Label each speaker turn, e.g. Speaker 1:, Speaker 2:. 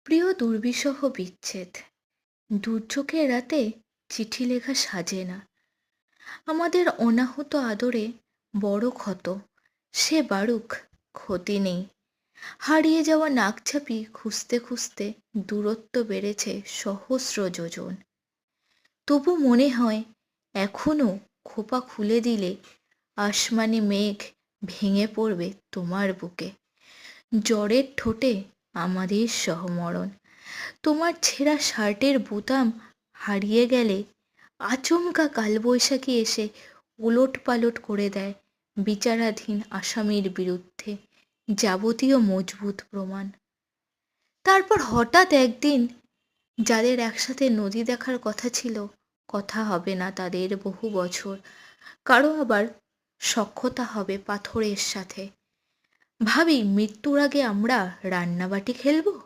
Speaker 1: প্রিয় দুর্বিষহ বিচ্ছেদ। দুর্যোগের রাতে চিঠি লেখা সাজে না। আমাদের অনাহত আদরে বড় ক্ষত, সে বাড়ুক, ক্ষতি নেই। হারিয়ে যাওয়া নাকছাপি খুঁজতে খুঁজতে দূরত্ব বেড়েছে সহস্র যোজন। তবু মনে হয় এখনো খোপা খুলে দিলে আসমানি মেঘ ভেঙে পড়বে তোমার বুকে। জ্বরের ঠোঁটে আমাদের সহমরণ। তোমার ছেঁড়া শার্টের বোতাম হারিয়ে গেলে আচমকা কালবৈশাখী এসে ওলটপালট করে দেয় বিচারাধীন আসামির বিরুদ্ধে যাবতীয় মজবুত প্রমাণ। তারপর হঠাৎ একদিন যাদের একসাথে নদী দেখার কথা ছিল, কথা হবে না তাদের বহু বছর। কারো আবার সখ্যতা হবে পাথরের সাথে। ভাবি মৃত্যুর আগে আমরা রান্নাবাটি খেলবো।